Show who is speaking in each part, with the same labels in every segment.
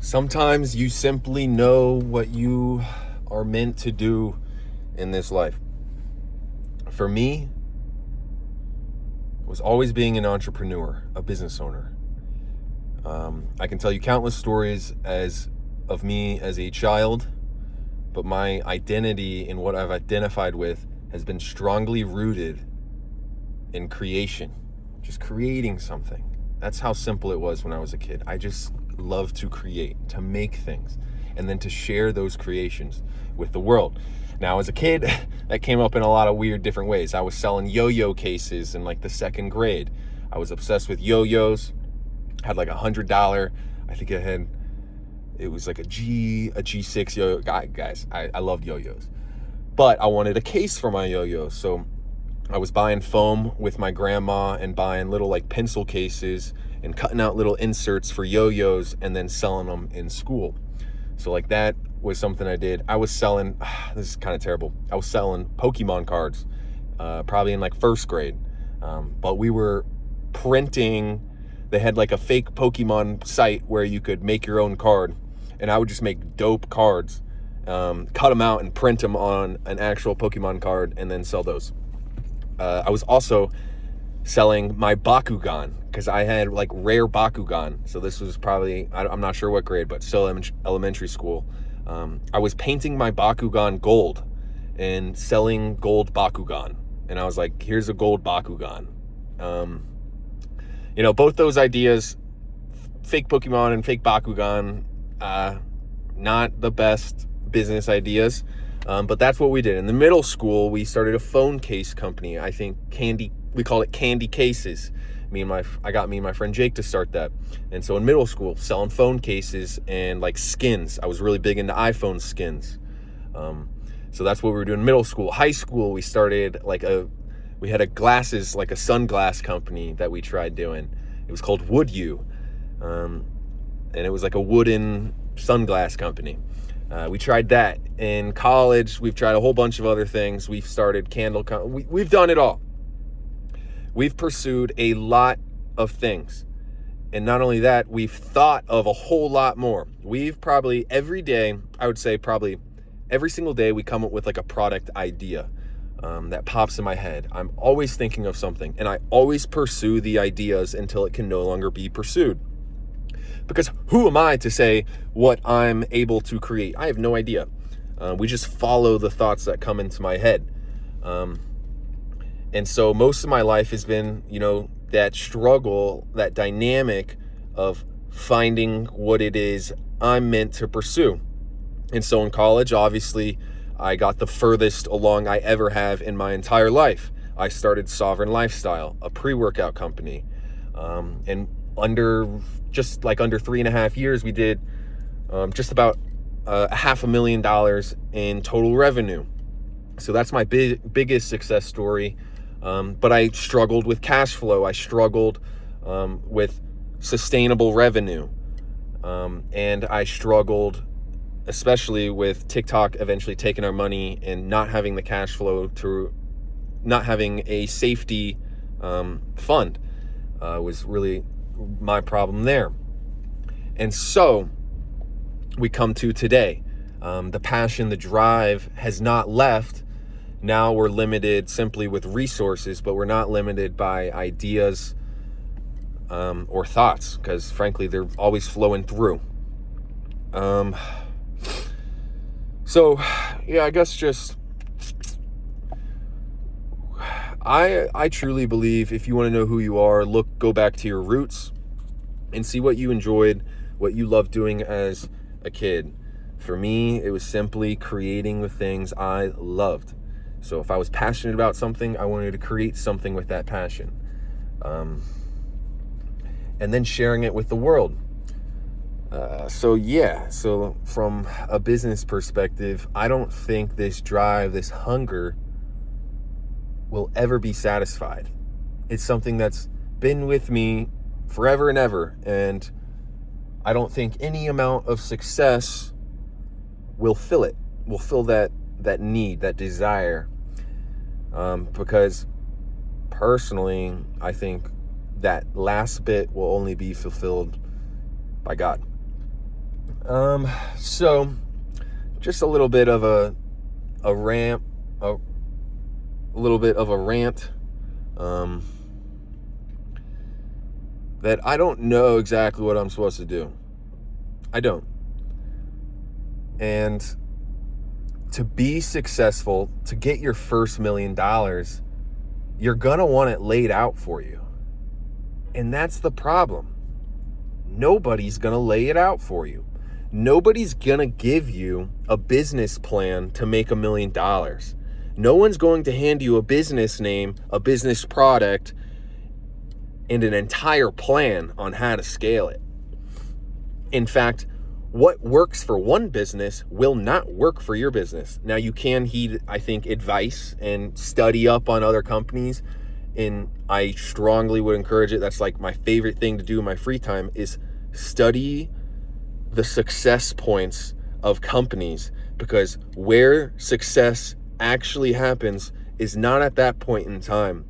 Speaker 1: Sometimes you simply know what you are meant to do in this life. For me, it was always being an entrepreneur, a business owner. I can tell you countless stories of me as a child, but my identity in what I've identified with has been strongly rooted in creation, just creating something. That's how simple it was when I was a kid. I just love to create, to make things, and then to share those creations with the world. Now, as a kid, that came up in a lot of weird different ways. I was selling yo-yo cases in like the second grade. I was obsessed with yo-yos, had like $100, I think it was like a G6 yo-yo. Guys, I loved yo-yos. But I wanted a case for my yo-yos, so I was buying foam with my grandma and buying little like pencil cases and cutting out little inserts for yo-yos and then selling them in school. So like that was something I did. I was selling, this is kind of terrible. I was selling Pokemon cards, probably in like first grade. But we were printing, they had like a fake Pokemon site where you could make your own card. And I would just make dope cards, cut them out and print them on an actual Pokemon card and then sell those. I was also selling my Bakugan because I had like rare Bakugan. So this was probably, I'm not sure what grade, but still elementary school. I was painting my Bakugan gold and selling gold Bakugan. And I was like, here's a gold Bakugan. Both those ideas, fake Pokemon and fake Bakugan, not the best business ideas. But that's what we did. In the middle school, we started a phone case company. I think we call it Candy Cases. I got me and my friend Jake to start that. And so in middle school, selling phone cases and like skins. I was really big into iPhone skins. So that's what we were doing in middle school. High school, we started we had a sunglass company that we tried doing. It was called Wood U. And it was like a wooden sunglass company. We tried that. In college, we've tried a whole bunch of other things. We've started we've done it all. We've pursued a lot of things. And not only that, we've thought of a whole lot more. We've probably every day, I would say probably every single day, we come up with like a product idea that pops in my head. I'm always thinking of something, and I always pursue the ideas until it can no longer be pursued. Because who am I to say what I'm able to create? I have no idea. We just follow the thoughts that come into my head. And so most of my life has been, that struggle, that dynamic of finding what it is I'm meant to pursue. And so in college, obviously, I got the furthest along I ever have in my entire life. I started Sovereign Lifestyle, a pre-workout company. And under 3.5 years, we did just about $500,000 in total revenue. So that's my biggest success story. But I struggled with cash flow. I struggled with sustainable revenue. And I struggled especially with TikTok eventually taking our money and not having the cash flow to not having a safety fund was really my problem there. And so we come to today. The passion, the drive has not left. Now we're limited simply with resources, but we're not limited by ideas or thoughts, because frankly, they're always flowing through. So yeah, I guess just I truly believe if you want to know who you are, go back to your roots and see what you enjoyed, what you loved doing as a kid. For me, it was simply creating the things I loved. So if I was passionate about something, I wanted to create something with that passion. And then sharing it with the world. So from a business perspective, I don't think this drive, this hunger will ever be satisfied. It's something that's been with me forever and ever. And I don't think any amount of success will fill it, will fill that need, that desire. Because personally, I think that last bit will only be fulfilled by God. So just a little bit of a rant, a little bit of a rant, that I don't know exactly what I'm supposed to do. I don't. And to be successful, to get your first $1 million, you're gonna want it laid out for you. And that's the problem. Nobody's gonna lay it out for you. Nobody's gonna give you a business plan to make $1 million. No one's going to hand you a business name, a business product, and an entire plan on how to scale it. In fact, what works for one business will not work for your business. Now, you can heed, I think, advice and study up on other companies, and I strongly would encourage it. That's like my favorite thing to do in my free time, is study the success points of companies, because where success actually happens is not at that point in time,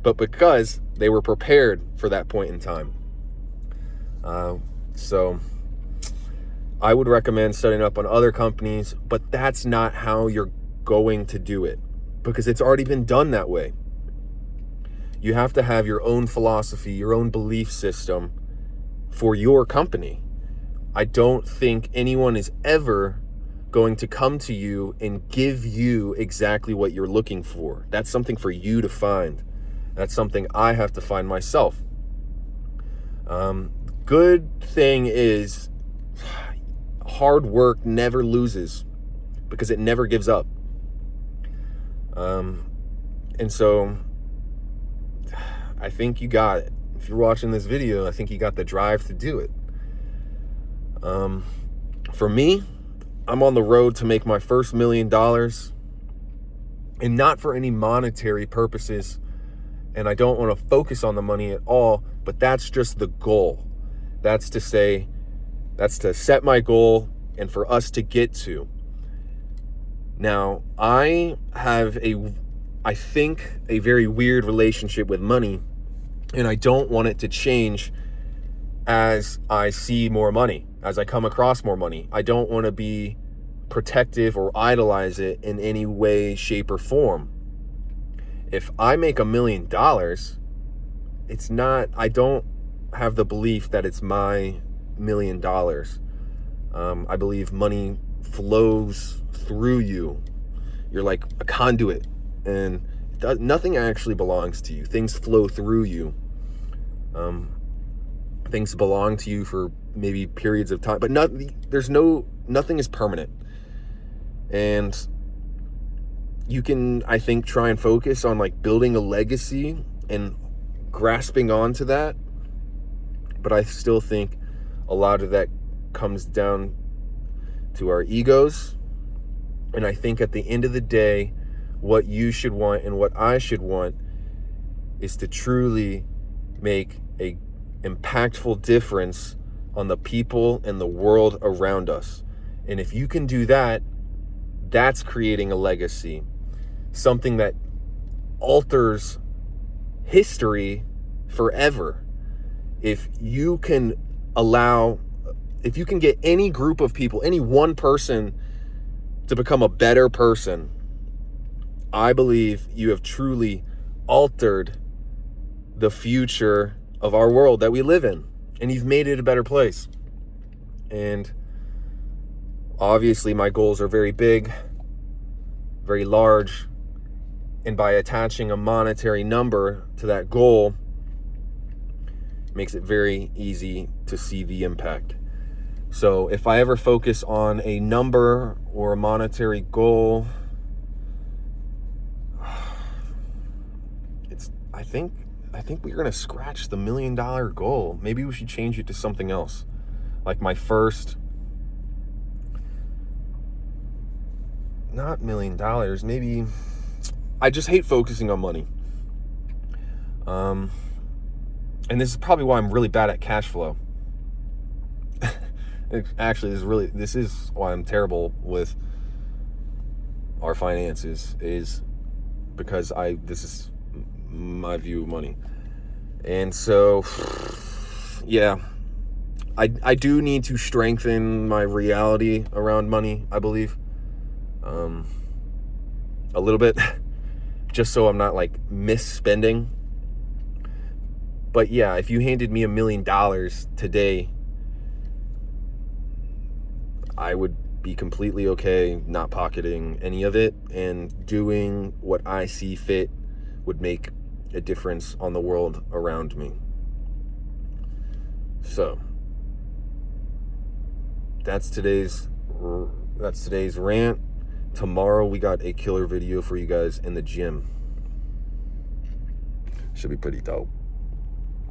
Speaker 1: but because they were prepared for that point in time. So I would recommend studying up on other companies, but that's not how you're going to do it, because it's already been done that way. You have to have your own philosophy, your own belief system for your company. I don't think anyone is ever going to come to you and give you exactly what you're looking for. That's something for you to find. That's something I have to find myself. Good thing is, hard work never loses, because it never gives up. And so I think you got it. If you're watching this video, I think you got the drive to do it. For me, I'm on the road to make my first $1 million, and not for any monetary purposes. And I don't want to focus on the money at all, but that's just the goal. That's to set my goal and for us to get to. Now, I have I think, a very weird relationship with money, and I don't want it to change as I see more money, as I come across more money. I don't want to be protective or idolize it in any way, shape, or form. If I make $1 million, I don't have the belief that it's my $1 million. I believe money flows through you. You're like a conduit, and nothing actually belongs to you. Things flow through you. Things belong to you for maybe periods of time, but nothing is permanent. And you can, I think, try and focus on like building a legacy and grasping onto that. But I still think a lot of that comes down to our egos. And I think at the end of the day, what you should want and what I should want is to truly make a impactful difference on the people and the world around us. And if you can do that, that's creating a legacy, something that alters history forever. If you can get any group of people, any one person to become a better person, I believe you have truly altered the future of our world that we live in, and you've made it a better place. And obviously my goals are very big, very large, and by attaching a monetary number to that goal makes it very easy to see the impact. So if I ever focus on a number or a monetary goal, I think we're going to scratch the $1 million goal. Maybe we should change it to something else. Like my first, not $1 million, maybe, I just hate focusing on money. And this is probably why I'm really bad at cash flow. Actually, this is why I'm terrible with our finances, is because this is my view of money. And so, yeah, I do need to strengthen my reality around money, I believe. A little bit, just so I'm not like misspending. But yeah, if you handed me $1 million today, I would be completely okay not pocketing any of it, and doing what I see fit would make a difference on the world around me. So that's today's rant. Tomorrow we got a killer video for you guys in the gym. Should be pretty dope.